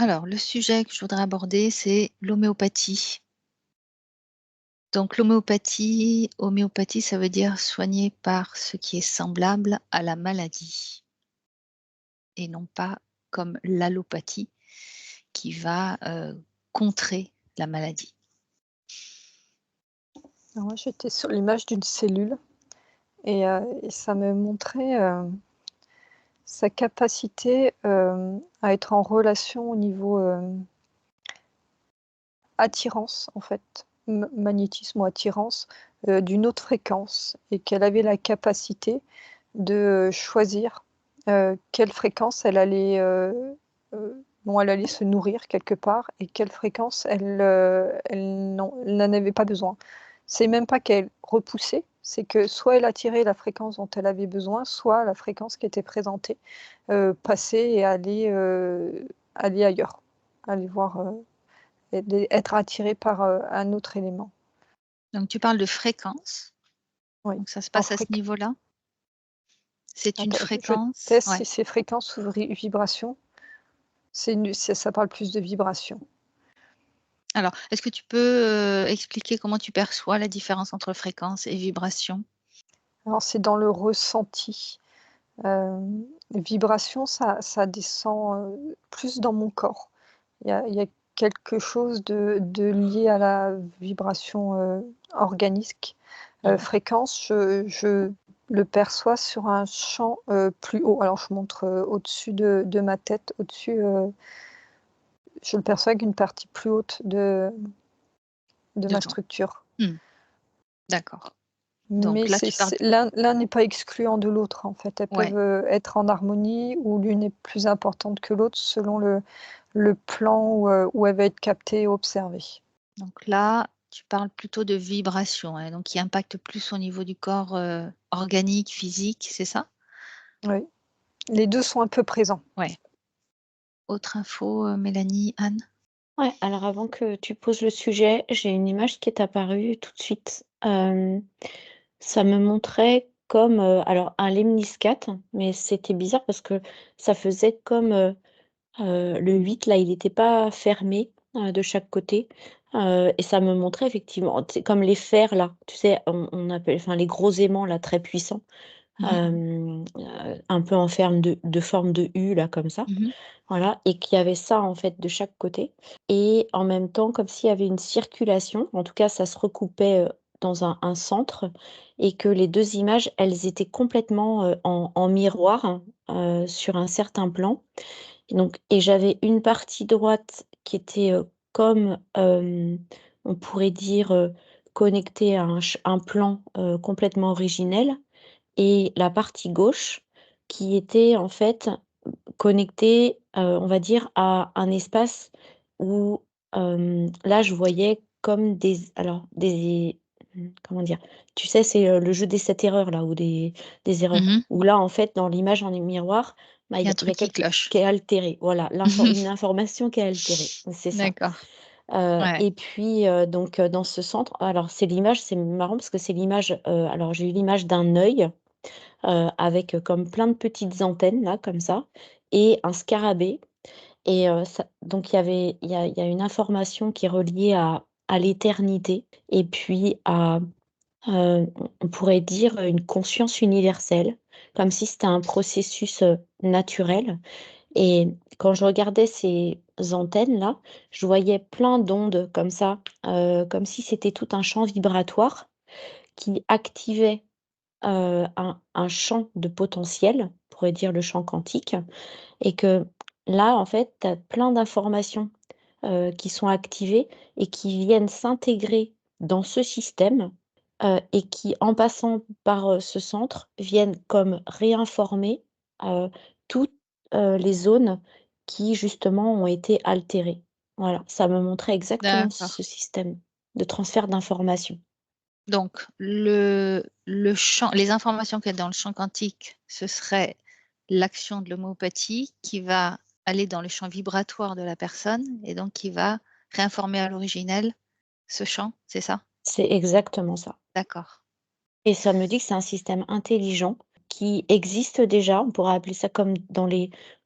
Alors, le sujet que je voudrais aborder, c'est l'homéopathie. Donc, homéopathie, ça veut dire soigner par ce qui est semblable à la maladie et non pas comme l'allopathie qui va contrer la maladie. Alors moi, j'étais sur l'image d'une cellule et ça me montrait, sa capacité, à être en relation au niveau, attirance en fait, magnétisme ou attirance, d'une autre fréquence et qu'elle avait la capacité de choisir, quelle fréquence dont elle allait se nourrir quelque part et quelle fréquence elle n'en avait pas besoin. C'est même pas qu'elle repoussait, c'est que soit elle attirait la fréquence dont elle avait besoin, soit la fréquence qui était présentée, passait et allait ailleurs, aller voir, être attirée par, un autre élément. Donc, tu parles de fréquence. Oui, Donc, ça se en passe à ce fréq niveau-là. C'est une attends, je fréquence. teste Ouais. si c'est fréquence ou vibration. Ça parle plus de vibration. Alors, est-ce que tu peux expliquer comment tu perçois la différence entre fréquence et vibration? Alors c'est dans le ressenti. Vibration, ça descend, plus dans mon corps. Il y a quelque chose de lié à la vibration, organique. Mmh. Fréquence, je le perçois sur un champ, plus haut. Alors je montre, au-dessus de ma tête, au-dessus, je le perçois avec une partie plus haute de De ma ton structure. Mmh. D'accord. Mais Donc là, tu parles. l'un n'est pas excluant de l'autre, en fait. Elles Ouais. peuvent, être en harmonie ou l'une est plus importante que l'autre selon le plan où elle va être captée et observée. Donc là, tu parles plutôt de vibration, hein, donc qui impacte plus au niveau du corps, organique, physique, c'est ça? Oui, les 2 sont un peu présents. Ouais. Autre info, Mélanie, Anne? Ouais, alors avant que tu poses le sujet, j'ai une image qui est apparue tout de suite. Ça me montrait comme, alors un lemniscate, mais c'était bizarre parce que ça faisait comme, le 8 là, il n'était pas fermé, de chaque côté, et ça me montrait effectivement, c'est comme les fers là, tu sais, on appelle enfin les gros aimants là très puissants, Mmh mh. un peu en ferme de forme de U là comme ça. Mmh. Voilà, et qu'il y avait ça, en fait, de chaque côté et en même temps, comme s'il y avait une circulation, en tout cas, ça se recoupait, dans un centre et que les 2 images, elles étaient complètement, en miroir, sur un certain plan et j'avais une partie droite qui était, comme, on pourrait dire, connectée à un plan, complètement originel et la partie gauche qui était, en fait, connecté, on va dire à un espace où, là, je voyais comme comment dire? Tu sais, c'est, le jeu des 7 erreurs là ou des erreurs. Mmh. Où là, en fait, dans l'image en miroir, bah, Il y a un il y a truc qui quelque cloche. qui est altéré. Voilà, une information qui est altérée, c'est ça. D'accord. Ouais. Et puis, dans ce centre alors c'est l'image, c'est marrant parce que c'est l'image, alors j'ai eu l'image d'un œil, avec, comme plein de petites antennes là, comme ça et un scarabée et ça donc il y a une information qui est reliée à l'éternité et puis à, on pourrait dire, une conscience universelle, comme si c'était un processus, naturel et quand je regardais ces antennes-là, je voyais plein d'ondes comme ça, comme si c'était tout un champ vibratoire qui activait un champ de potentiel, on pourrait dire le champ quantique et que là, en fait, tu as plein d'informations, qui sont activées et qui viennent s'intégrer dans ce système, et qui, en passant par, ce centre, viennent comme réinformer, toutes, les zones qui justement ont été altérées. Voilà, ça me montrait exactement D'accord. ce système de transfert d'informations. Donc le champ les informations qu'il y a dans le champ quantique, ce serait l'action de l'homéopathie qui va aller dans le champ vibratoire de la personne et donc qui va réinformer à l'originel ce champ, c'est ça? C'est exactement ça. D'accord. Et ça me dit que c'est un système intelligent qui existent déjà. On pourrait appeler ça comme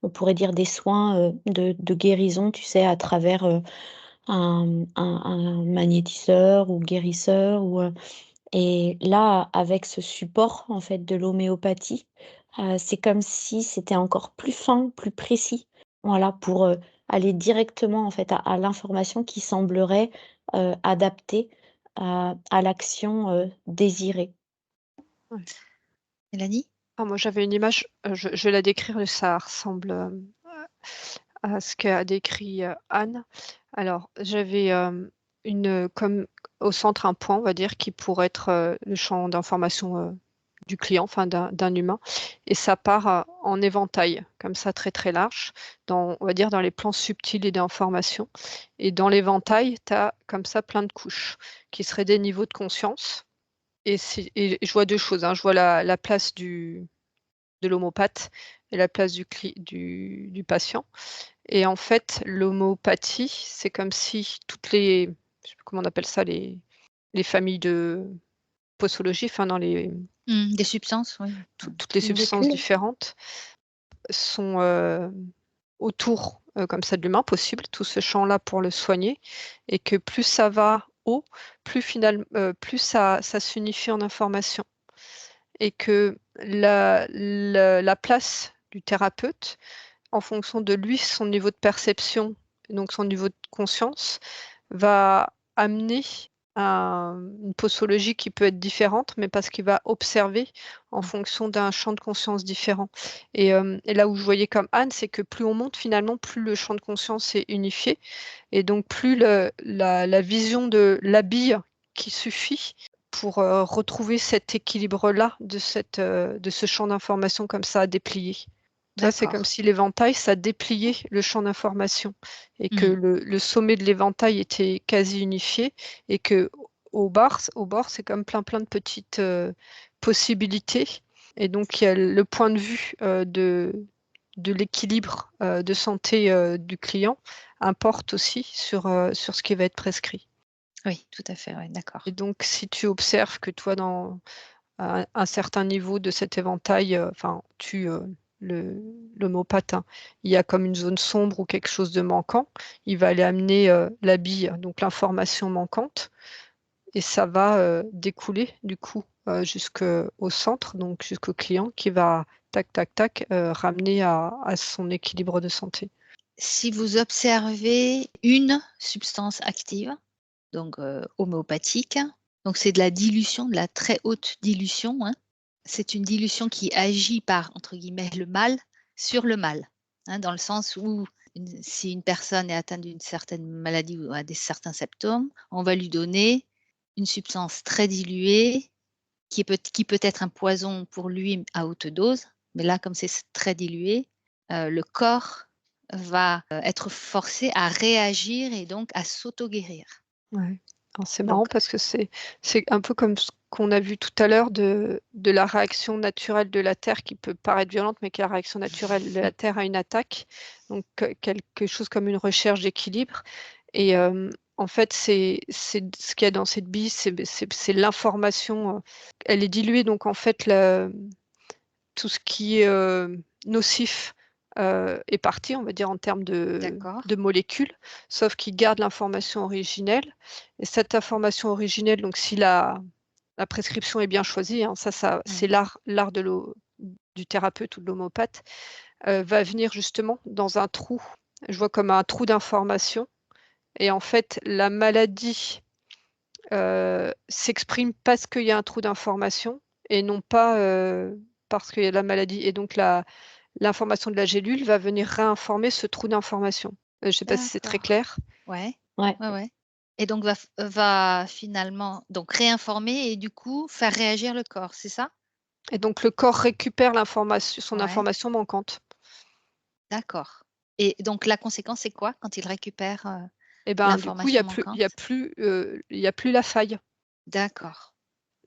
on pourrait dire des soins, de guérison, tu sais, à travers, un magnétiseur ou guérisseur et là, avec ce support, en fait, de l'homéopathie, c'est comme si c'était encore plus fin, plus précis. Voilà, pour, aller directement, en fait, à l'information qui semblerait, adaptée à l'action, désirée. Ouais. Mélanie? Ah, moi, j'avais une image, je vais la décrire, ça ressemble, à ce qu'a décrit, Anne. Alors, j'avais, comme au centre, un point, on va dire, qui pourrait être, le champ d'information, du client, enfin d'un humain, et ça part, en éventail, comme ça, très, très large, on va dire, dans les plans subtils et d'information, et dans l'éventail, tu as comme ça plein de couches, qui seraient des niveaux de conscience, et je vois 2 choses, hein. Je vois la place de l'homopathe et la place du patient. Et en fait, l'homéopathie, c'est comme si je sais plus comment on appelle ça, les familles de posologie, enfin dans Des substances, oui. toutes les substances Molécules? différentes sont, autour, comme ça de l'humain possible, tout ce champ-là pour le soigner, et que plus ça va haut, plus ça s'unifie en information, et que la place du thérapeute, en fonction de lui, son niveau de perception, donc son niveau de conscience, va amener une posologie qui peut être différente, mais parce qu'il va observer en fonction d'un champ de conscience différent. Et là où je voyais comme Anne, c'est que plus on monte finalement, plus le champ de conscience est unifié, et donc plus la vision de la bille qui suffit pour retrouver cet équilibre-là de ce champ d'information comme ça à déplier. Tu vois, c'est comme D'accord. si l'éventail, ça dépliait le champ d'information, et que le sommet de l'éventail était quasi unifié, et que au bord, c'est comme plein de petites possibilités. Et donc, il y a le point de vue de l'équilibre de santé du client importe aussi sur ce qui va être prescrit. Oui, tout à fait, ouais, d'accord. Et donc, si tu observes que toi, dans un certain niveau de cet éventail, enfin, l'homopathe, hein, il y a comme une zone sombre ou quelque chose de manquant, il va aller amener la bille, donc l'information manquante, et ça va découler du coup jusqu'au centre, donc jusqu'au client qui va tac, tac, tac, ramener à son équilibre de santé. Si vous observez une substance active, donc homéopathique, donc c'est de la dilution, de la très haute dilution, hein. C'est une dilution qui agit par, entre guillemets, «le mal» sur le mal, hein, dans le sens où si une personne est atteinte d'une certaine maladie ou a certains symptômes, on va lui donner une substance très diluée qui peut être un poison pour lui à haute dose, mais là, comme c'est très dilué, le corps va, être forcé à réagir et donc à s'auto-guérir. Ouais. Alors c'est marrant Donc parce que c'est un peu comme ce qu'on a vu tout à l'heure de la réaction naturelle de la Terre qui peut paraître violente, mais qui est la réaction naturelle de la Terre à une attaque. Donc quelque chose comme une recherche d'équilibre. Et en fait, c'est ce qu'il y a dans cette bille, c'est l'information. Elle est diluée, donc en fait, tout ce qui est nocif est parti, on va dire, en termes d'accord. de molécules, sauf qu'il garde l'information originelle. Et cette information originelle, donc si la prescription est bien choisie, hein, c'est l'art du thérapeute ou de l'homopathe, va venir justement dans un trou. Je vois comme un trou d'information. Et en fait, la maladie s'exprime parce qu'il y a un trou d'information, et non pas parce qu'il y a la maladie. Et donc l'information de la gélule va venir réinformer ce trou d'information. Je ne sais pas si c'est très D'accord. clair. Ouais, Ouais. ouais, ouais, et donc va finalement donc réinformer et du coup faire réagir le corps, c'est ça? Et donc le corps récupère son Ouais, information manquante. d'accord, et donc la conséquence, c'est quoi quand il récupère, Et ben du coup, l'information manquante? il y a plus la faille. D'accord.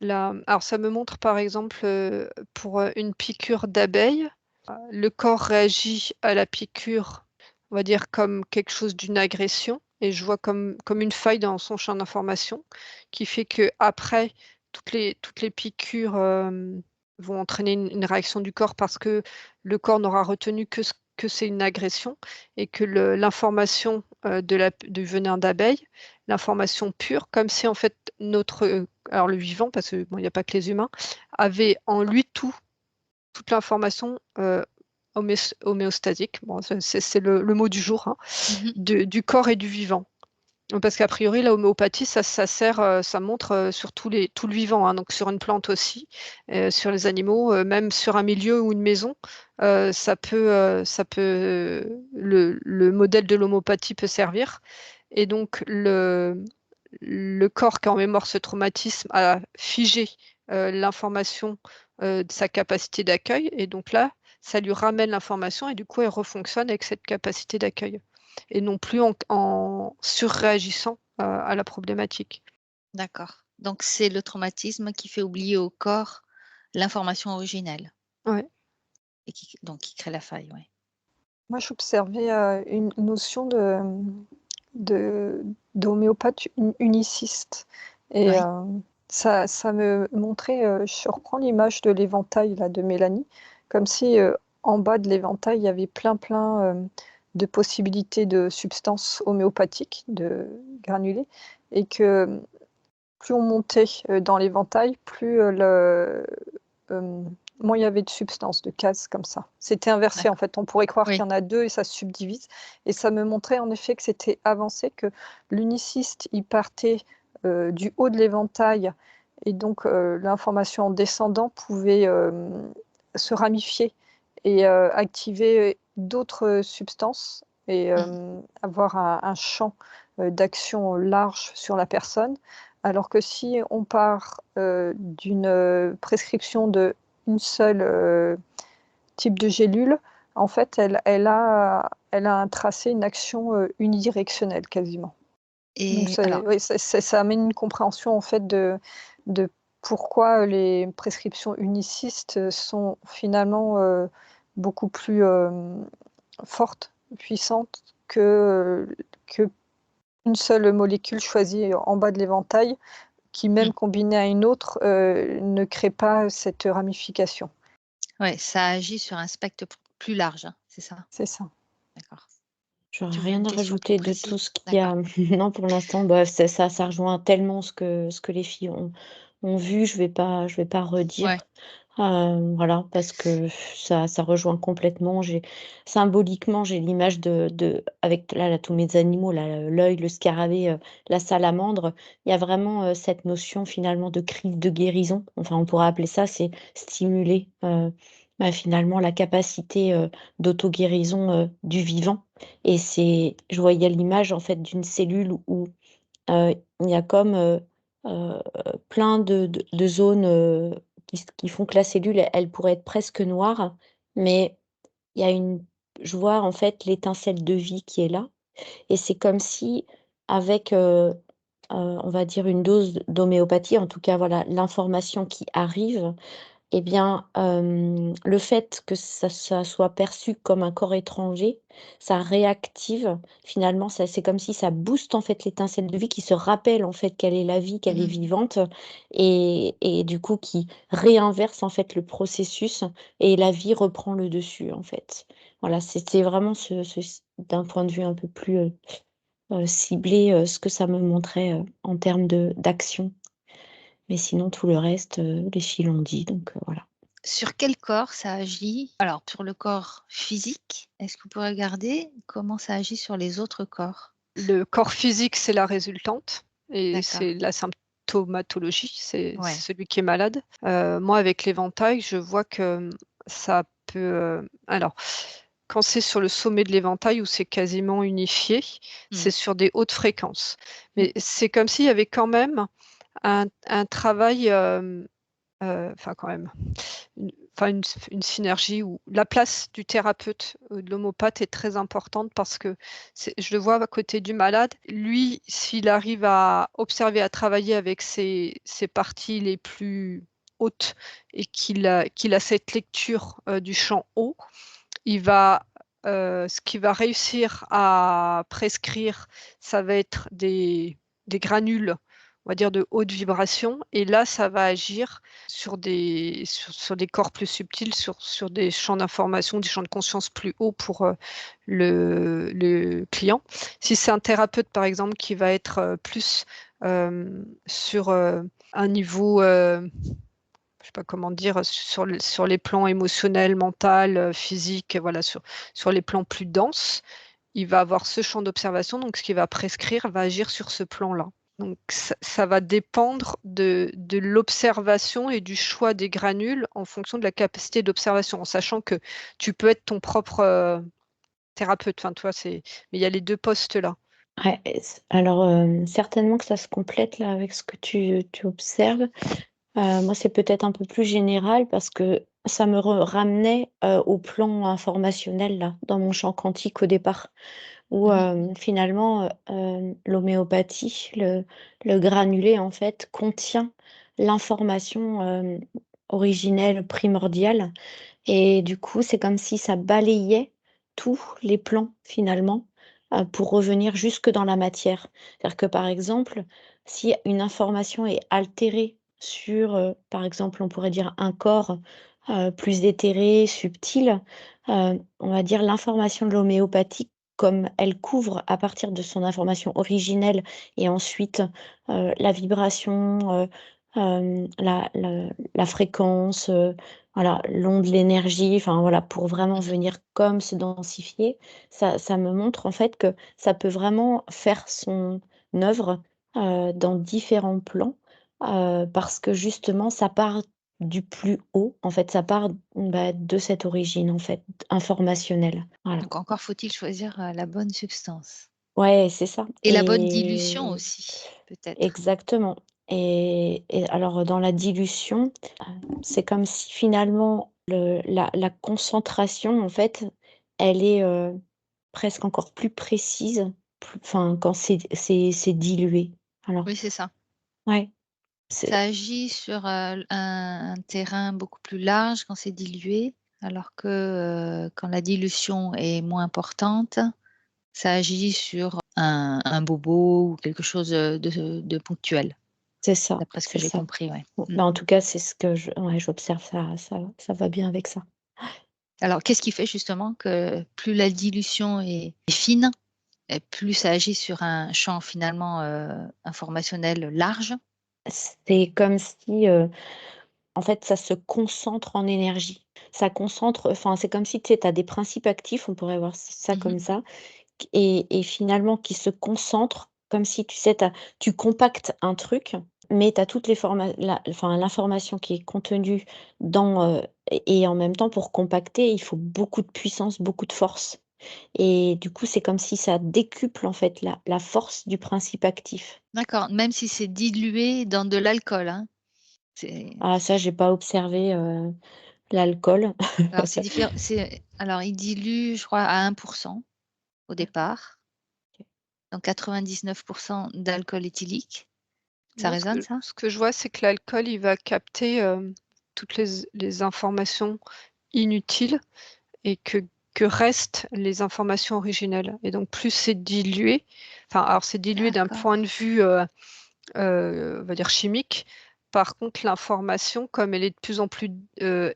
Alors ça me montre par exemple, pour, une piqûre d'abeille, le corps réagit à la piqûre, on va dire comme quelque chose d'une agression, et je vois comme une faille dans son champ d'information qui fait qu'après toutes les piqûres, vont entraîner une réaction du corps parce que le corps n'aura retenu que c'est une agression et que l'information du venin d'abeille, l'information pure, comme si en fait alors le vivant, parce que bon, il n'y a pas que les humains, avait en lui toute l'information homéostasique, bon, c'est le mot du jour, hein, du corps et du vivant. Parce qu'a priori, la homéopathie, ça sert, ça montre sur tout le vivant, hein, donc sur une plante aussi, sur les animaux, même sur un milieu ou une maison, le modèle de l'homéopathie peut servir. Et donc, le corps qui a en mémoire ce traumatisme a figé l'information de sa capacité d'accueil. Et donc là, ça lui ramène l'information et du coup, elle refonctionne avec cette capacité d'accueil et non plus en surréagissant à la problématique. D'accord. Donc, c'est le traumatisme qui fait oublier au corps l'information originelle Ouais. et donc qui crée la faille, ouais. Moi, j'observais une notion d'homéopathe uniciste et Ouais. ça me montrait, je reprends l'image de l'éventail là, de Mélanie, comme si en bas de l'éventail, il y avait plein de possibilités de substances homéopathiques, de granulés, et que plus on montait dans l'éventail, plus moins il y avait de substances, de cases comme ça. C'était inversé en D'accord. fait. On pourrait croire Oui. qu'il y en a 2 et ça se subdivise. Et ça me montrait en effet que c'était avancé, que l'uniciste, il partait du haut de l'éventail et donc l'information en descendant pouvait se ramifier et activer d'autres substances et avoir un champ d'action large sur la personne. Alors que si on part d'une prescription d'une seule type de gélule, en fait, elle a un tracé, une action unidirectionnelle quasiment. Donc Et alors, oui, ça amène une compréhension en fait de pourquoi les prescriptions unicistes sont finalement beaucoup plus fortes, puissantes que une seule molécule choisie en bas de l'éventail qui même combinée à une autre ne crée pas cette ramification. ouais, ça agit sur un spectre plus large, hein, c'est ça? C'est ça. D'accord. J'aurais Tu voulais rien une à question plus rajouter de précise? tout ce qu'il y D'accord. a. Non, pour l'instant, bah, ça rejoint tellement ce que les filles ont vu, je vais pas redire. Ouais. Voilà, parce que ça rejoint complètement. Symboliquement, j'ai l'image avec là, tous mes animaux, là, l'œil, le scarabée, la salamandre. Il y a vraiment, cette notion finalement de crise de guérison. Enfin, on pourrait appeler ça, c'est stimuler, bah, finalement la capacité, d'auto-guérison, du vivant et je voyais l'image en fait d'une cellule où, il y a comme, heu, plein de zones, qui font que la cellule, elle pourrait être presque noire, mais il y a je vois en fait l'étincelle de vie qui est là et c'est comme si avec, on va dire une dose d'homéopathie, en tout cas voilà, l'information qui arrive eh bien, le fait que ça soit perçu comme un corps étranger, ça réactive finalement, c'est comme si ça booste en fait l'étincelle de vie qui se rappelle en fait qu'elle est la vie, qu'elle est Mmh. vivante et du coup qui réinverse en fait le processus et la vie reprend le dessus en fait. Voilà, c'était vraiment d'un point de vue un peu plus, ciblé, ce que ça me montrait, en termes d'action. Mais sinon tout le reste, les filles l'ont dit donc, voilà. Sur quel corps ça agit? Alors, sur le corps physique, est-ce que vous pourriez regarder comment ça agit sur les autres corps? Le corps physique, c'est la résultante et D'accord. c'est la symptomatologie, c'est Ouais. celui qui est malade. Moi, avec l'éventail, je vois que ça peut, alors, quand c'est sur le sommet de l'éventail où c'est quasiment unifié, Mmh. c'est sur des hautes fréquences. Mmh. Mais c'est comme s'il y avait quand même un travail, enfin quand même, une synergie où la place du thérapeute, de l'homopathe est très importante parce que je le vois à côté du malade. Lui, s'il arrive à observer, à travailler avec ses parties les plus hautes et qu'il a cette lecture, du champ haut, ce qu'il va réussir à prescrire, ça va être des granules on va dire, de haute vibration. Et là, ça va agir sur des corps plus subtils, sur des champs d'information, des champs de conscience plus hauts pour le client. Si c'est un thérapeute, par exemple, qui va être plus sur un niveau, je sais pas comment dire, sur les plans émotionnels, mental, physique, voilà, sur les plans plus denses, il va avoir ce champ d'observation, donc ce qu'il va prescrire va agir sur ce plan-là. Donc ça va dépendre de l'observation et du choix des granules en fonction de la capacité d'observation, en sachant que tu peux être ton propre thérapeute. Enfin, toi, mais il y a les deux postes-là. Ouais, alors certainement que ça se complète là avec ce que tu observes. Moi, c'est peut-être un peu plus général parce que ça me ramenait au plan informationnel là, dans mon champ quantique au départ, où finalement l'homéopathie, le granulé en fait contient l'information originelle, primordiale, et du coup, c'est comme si ça balayait tous les plans finalement, pour revenir jusque dans la matière. C'est-à-dire que, par exemple, si une information est altérée sur, par exemple, on pourrait dire un corps, plus éthéré, subtil, on va dire l'information de l'homéopathie, comme elle couvre à partir de son information originelle et ensuite, la vibration, la fréquence, voilà, l'onde, l'énergie, enfin voilà, pour vraiment venir comme se densifier, ça me montre en fait que ça peut vraiment faire son œuvre, dans différents plans, parce que justement ça part du plus haut, en fait, ça part, bah, de cette origine en fait, informationnelle. Voilà. Donc encore faut-il choisir, la bonne substance Ouais, c'est ça et la bonne dilution aussi, peut-être? exactement, et alors dans la dilution, c'est comme si finalement la concentration en fait, elle est, presque encore plus précise, enfin quand c'est dilué. Alors Oui, c'est ça. ouais, Ça c'est agit sur, un terrain beaucoup plus large quand c'est dilué, alors que, quand la dilution est moins importante, ça agit sur un bobo ou quelque chose, de ponctuel, d'après ce que c'est j'ai ça. compris, ouais. Bon, Mmh. bah, en tout cas, c'est ce que j'observe, ça va bien avec ça. Alors qu'est-ce qui fait justement que plus la dilution est fine et plus ça agit sur un champ finalement, informationnel large? C'est comme si, en fait, ça se concentre en énergie. Ça concentre, enfin, c'est comme si, tu sais, tu as des principes actifs, on pourrait voir ça Mmh. comme ça, et finalement qui se concentrent comme si, tu sais, tu compactes un truc, mais tu as toutes les enfin, l'information qui est contenue dans, et en même temps pour compacter, il faut beaucoup de puissance, beaucoup de force, et du coup, c'est comme si ça décuple, en fait, la force du principe actif. D'accord, même si c'est dilué dans de l'alcool, hein? C'est Ah ça, j'ai pas observé, l'alcool. alors alors il dilue, je crois, à 1 au départ, donc 99 d'alcool éthylique. Ça Moi, résonne ça? ce que je vois, c'est que l'alcool, il va capter toutes les informations inutiles et que restent les informations originelles. Et donc, plus c'est dilué, enfin, alors c'est dilué d'un D'accord. point de vue, on va dire chimique. Par contre, l'information, comme elle est de plus en plus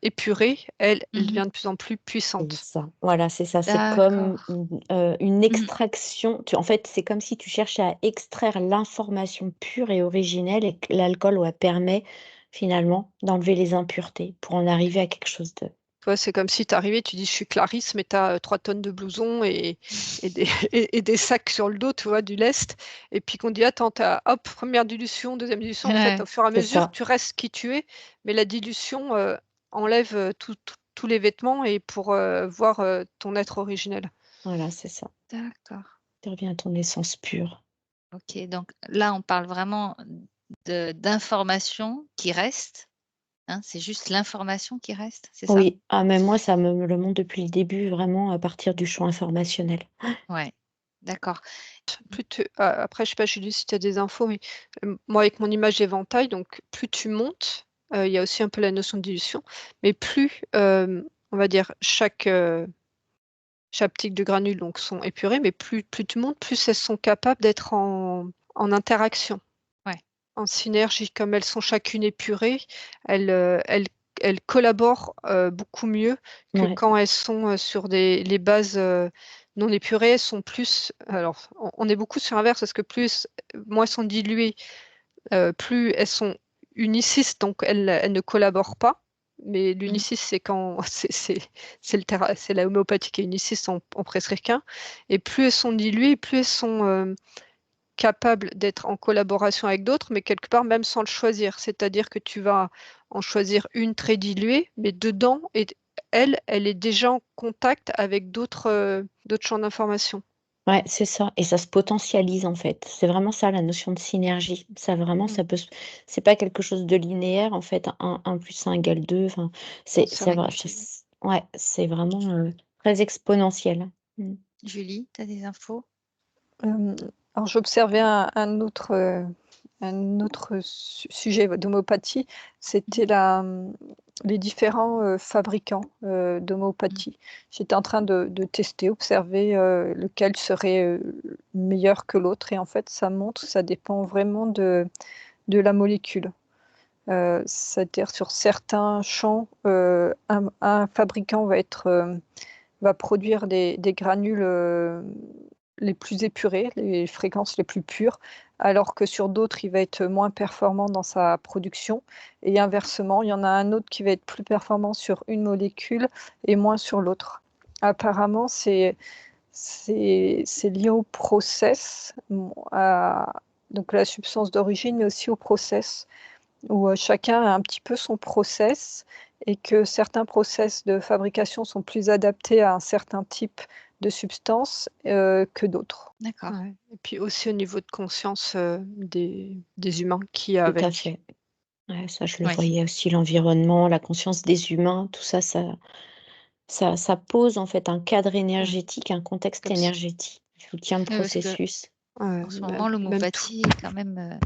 épurée, elle Mmh. devient de plus en plus C'est puissante. ça, voilà, c'est ça. C'est comme, D'accord. une Mmh. extraction. En fait, c'est comme si tu cherchais à extraire l'information pure et originelle et que l'alcool, ouais, permet finalement d'enlever les impuretés pour en arriver à quelque chose de Tu vois, c'est comme si tu arrivais, tu dis: «Je suis Clarisse», mais tu as 3 tonnes de blousons et des et des sacs sur le dos, tu vois, du lest, et puis qu'on dit: «Attends, tu hop, 1re dilution, 2e dilution». En fait, au Ouais. fur et à c'est mesure, ça, tu restes qui tu es, mais la dilution, enlève, tous les vêtements et pour, voir, ton être originel. voilà, c'est ça. D'accord. Tu reviens à ton essence pure. OK, donc là, on parle vraiment d'informations qui restent, hein? C'est juste l'information qui reste, c'est ça? Oui, ah mais moi, ça me le montre depuis le début, vraiment à partir du champ informationnel. Ouais, d'accord. Plus tu après, je sais pas, Julie, si tu as des infos, mais, moi, avec mon image d'éventail, donc plus tu montes, il y a aussi un peu la notion de dilution, mais plus, on va dire chaque tique de granules donc sont épurées, mais plus tu montes, plus elles sont capables d'être en interaction. Ouais. en synergie, comme elles sont chacune épurées, elles collaborent beaucoup mieux que Ouais. quand elles sont sur les bases non épurées. Elles sont plus. Alors, on est beaucoup sur l'inverse parce que moins elles sont diluées, plus elles sont unicistes, donc elles ne collaborent pas. Mais Mhm. l'unicisme, c'est quand c'est la homéopathie qui est uniciste, on prescrit qu'un. Et plus elles sont diluées, plus elles sont capable d'être en collaboration avec d'autres, mais quelque part même sans le choisir. C'est-à-dire que tu vas en choisir une très diluée, mais dedans, elle est déjà en contact avec d'autres champs d'information. Ouais, c'est ça. Et ça se potentialise en fait. C'est vraiment ça la notion de synergie. Ça vraiment, Mm. c'est pas quelque chose de linéaire en fait. 1 plus 1 égale 2. Enfin, Non, c'est c'est c'est vrai. infini. Ouais, c'est vraiment très exponentiel. Mm. Julie, tu as des infos? Alors j'observais un autre sujet d'homéopathie, c'était les différents fabricants Mhm. d'homéopathie. J'étais en train de tester, observer lequel serait meilleur que l'autre, et en fait ça montre que ça dépend vraiment de la molécule. C'est-à-dire sur certains champs, un fabricant va produire des granules les plus épurés, les fréquences les plus pures, alors que sur d'autres, il va être moins performant dans sa production. Et inversement, il y en a un autre qui va être plus performant sur une molécule et moins sur l'autre. Apparemment, c'est lié au process, donc la substance d'origine, mais aussi au process, où chacun a un petit peu son process, et que certains process de fabrication sont plus adaptés à un certain type de substance que d'autres. D'accord. Ouais. Et puis aussi au niveau de conscience des humains qui Tout à avec. fait. Ouais, ça, je le Oui. voyais aussi, l'environnement, la conscience des humains, tout ça, ça pose en fait un cadre Ouais. énergétique, un contexte Comme si- énergétique qui soutient le Oui, parce que processus. ouais, en ce même moment, tout. l'homéopathie est quand même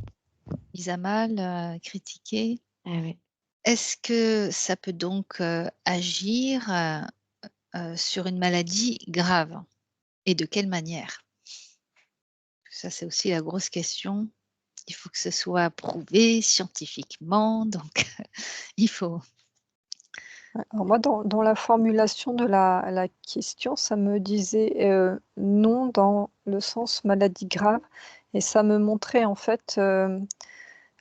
mise à mal, critiquée. Ah ouais. Est-ce que ça peut donc agir sur une maladie grave? Et de quelle manière? Ça, c'est aussi la grosse question. Il faut que ce soit prouvé scientifiquement, donc il faut. Ouais. Alors moi, dans la formulation de la question, ça me disait non dans le sens maladie grave, et ça me montrait en fait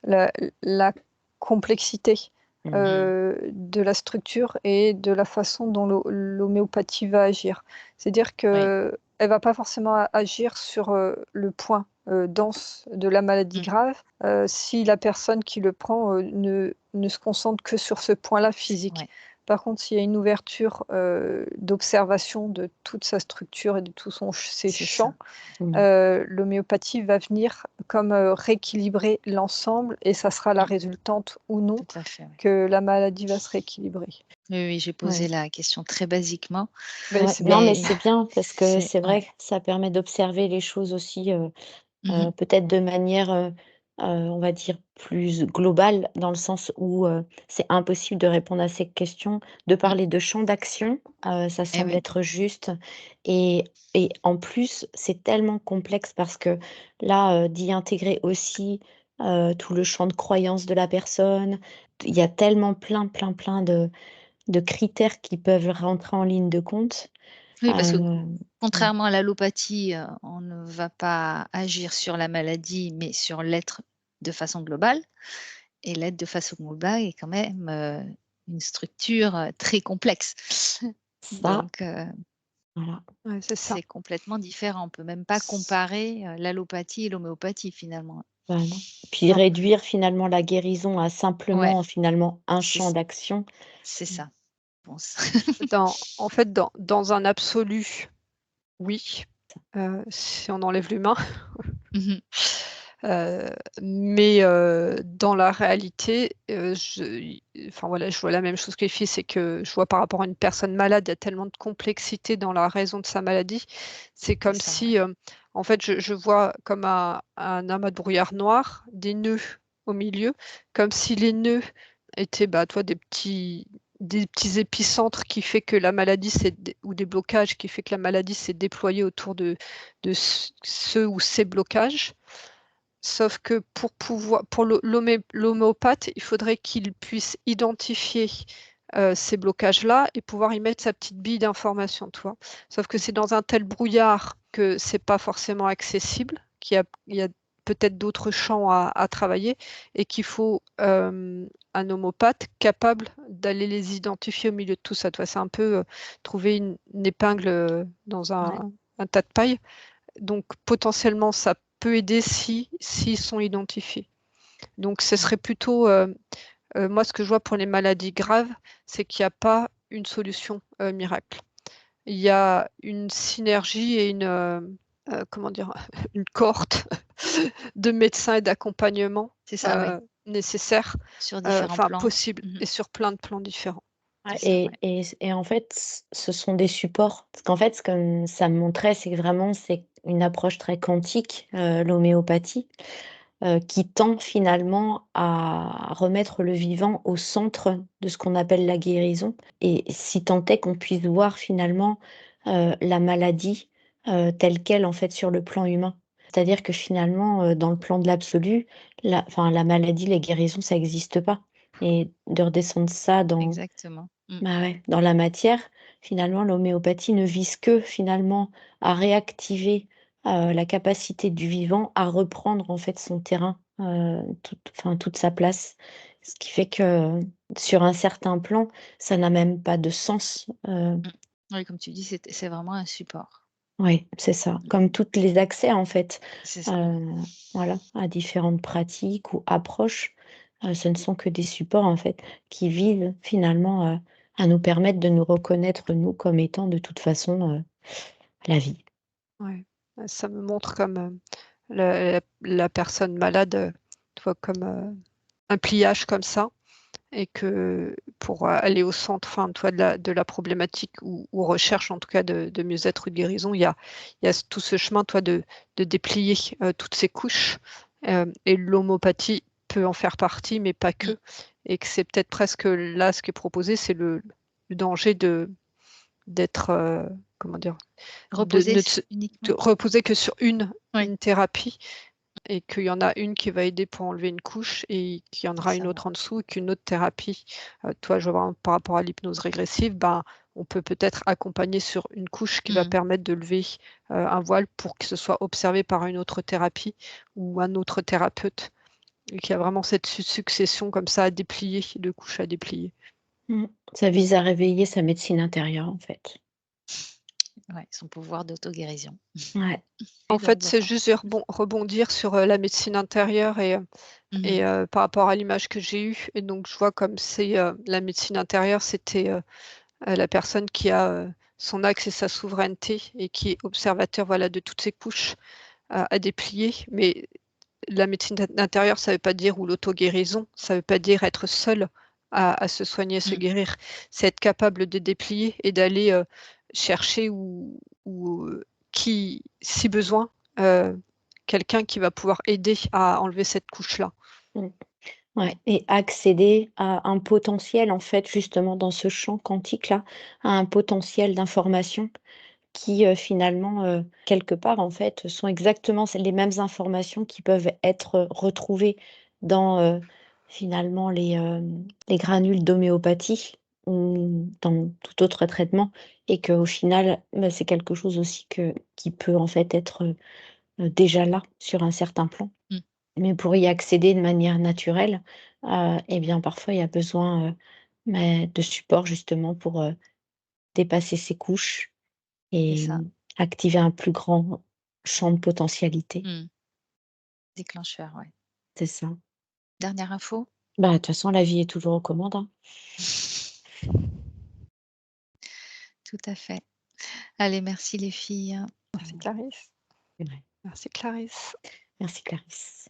la, la complexité de la structure et de la façon dont l'homéopathie va agir. C'est-à-dire Oui. qu'elle ne va pas forcément agir sur le point dense de la maladie Mm. grave si la personne qui le prend ne se concentre que sur ce point-là physique. Ouais, Par contre, s'il y a une ouverture d'observation de toute sa structure et de tous ses c'est champs, ça. l'homéopathie va venir comme rééquilibrer l'ensemble, et ça sera la Mm. résultante ou non Tout à fait. Oui, que la maladie va se rééquilibrer. oui, j'ai posé Ouais. la question très basiquement, Mais Ouais. c'est Non, mais mais c'est bien parce que c'est vrai ouais. que ça permet d'observer les choses aussi Mhm. peut-être de manière, on va dire plus globale, dans le sens où c'est impossible de répondre à ces questions. De Mm. parler de champ d'action, ça Eh semble oui, être juste, et en plus, c'est tellement complexe parce que là, d'y intégrer aussi tout le champ de croyance de la personne, il y a tellement plein de critères qui peuvent rentrer en ligne de compte. oui, parce que Heu, mmh, contrairement à l'allopathie, on ne va pas agir sur la maladie, mais sur l'être de façon globale, et l'être de façon globale est quand même une structure très complexe. ça, Donc voilà. ouais, c'est ça. c'est complètement différent. On peut même pas comparer l'allopathie et l'homéopathie finalement. Bah, non. Puis Non. réduire finalement la guérison à Ouais, simplement finalement un c'est champ d'action. c'est Mmh. ça, je pense. En fait, dans un absolu, oui, si on enlève l'humain. Mmh. Heu, mais dans la réalité, enfin voilà, je vois la même chose que les filles, c'est que je vois par rapport à une personne malade, il y a tellement de complexité dans la raison de sa maladie. C'est C'est comme ça, ouais. si, en fait, je vois comme un amas de brouillard noir, des nœuds au milieu, comme si les nœuds étaient, bah, toi, des petits épicentres qui fait que la maladie ou des blocages qui fait que la maladie s'est déployée autour de ceux ou ces blocages. Sauf que pour l'homéopathe, il faudrait qu'il puisse identifier ces blocages-là et pouvoir y mettre sa petite bille d'information, tu vois. Sauf que c'est dans un tel brouillard que c'est pas forcément accessible, qu'il y a peut-être d'autres champs à travailler et qu'il faut un homopathe capable d'aller les identifier au milieu de tout ça. Tu vois, c'est un peu trouver une épingle dans Ouais. un tas de paille. Donc potentiellement, ça peut aider s'ils sont identifiés. Donc ce serait plutôt, moi ce que je vois pour les maladies graves, c'est qu'il n'y a pas une solution miracle. Il y a une synergie et comment dire, une cohorte de médecins et d'accompagnement C'est ça, ouais. nécessaires, Sur différents plans. possibles Mmh. et sur plein de plans différents. Ouais, C'est ça, ouais. et en fait, ce sont des supports. Parce qu'en fait, ce que ça me montrait, c'est que vraiment, c'est une approche très quantique, l'homéopathie, qui tend finalement à remettre le vivant au centre de ce qu'on appelle la guérison et si tant est qu'on puisse voir finalement, la maladie, telle quelle, en fait, sur le plan humain. C'est-à-dire que finalement, dans le plan de l'absolu, la maladie, les guérisons, ça n'existe pas et de redescendre ça dans Exactement. bah, ouais, dans la matière, finalement, l'homéopathie ne vise que, finalement, à réactiver, la capacité du vivant à reprendre, en fait, son terrain, toute sa place. Ce qui fait que, sur un certain plan, ça n'a même pas de sens, Mmh. Oui, comme tu dis, c'est vraiment un support. ouais, c'est ça, comme toutes les accès, en fait, C'est ça. heu, voilà, à différentes pratiques ou approches, ce ne sont que des supports, en fait, qui visent finalement, à nous permettre de nous reconnaître, nous, comme étant de toute façon, la vie. Ouais. Ça me montre comme la personne malade, tu vois, comme un pliage comme ça, et que pour aller au centre, enfin, toi, de la problématique ou recherche en tout cas de mieux-être ou de guérison, il y a tout ce chemin, toi, de déplier toutes ces couches, et l'homéopathie peut en faire partie, mais pas Mmh. que, et que c'est peut-être presque là ce qui est proposé, c'est le danger d'être, comment dire, de Reposer ne s te uniquement. reposer que sur Oui, une thérapie, et qu'il y en a une qui va aider pour enlever une couche et qu'il y en c'est aura ça, une ouais. autre en dessous, et qu'une autre thérapie, toi, je vois par rapport à l'hypnose régressive, ben, on peut peut-être accompagner sur une couche qui va Mmh. permettre de lever, un voile pour que ce soit observé par une autre thérapie ou un autre thérapeute, et qu'il y a vraiment cette succession comme ça à déplier, de couches à déplier. Mmh. Ça vise à réveiller sa médecine intérieure, en fait. Ouais, son pouvoir d'auto-guérison. Ouais. En Et donc fait, c'est voilà. juste de rebondir sur, la médecine intérieure Mmh. par rapport à l'image que j'ai eue, et donc je vois comme c'est, la médecine intérieure, c'était, la personne qui a, son axe et sa souveraineté et qui est observateur, voilà, de toutes ces couches à déplier. Mais la médecine intérieure, ça veut pas dire, ou l'auto-guérison, ça veut pas dire être seul à se soigner, à se Mmh. guérir. C'est être capable de déplier et d'aller, chercher ou qui si besoin, heu, quelqu'un qui va pouvoir aider à enlever cette couche-là. Mmh. Ouais et accéder à un potentiel, en fait, justement, dans ce champ quantique-là, à un potentiel d'information qui, finalement, quelque part, en fait, sont exactement c'est les mêmes informations qui peuvent être, retrouvées dans, finalement les granules d'homéopathie ou dans tout autre traitement et qu'au final, bah, c'est quelque chose aussi qui peut, en fait, être, déjà là, sur un certain plan. Mmh. Mais pour y accéder de manière naturelle, et bien, parfois, il y a besoin, de support justement pour, dépasser ces couches C'est et ça. activer un plus grand champ de potentialité. Mmh. Déclencheur, ouais. C'est ça. Dernière info? Bah, de toute façon, la vie est toujours aux commandes, hein. Tout à fait. Allez, merci les filles. Merci Clarisse. Ouais. Merci Clarisse. Merci Clarisse.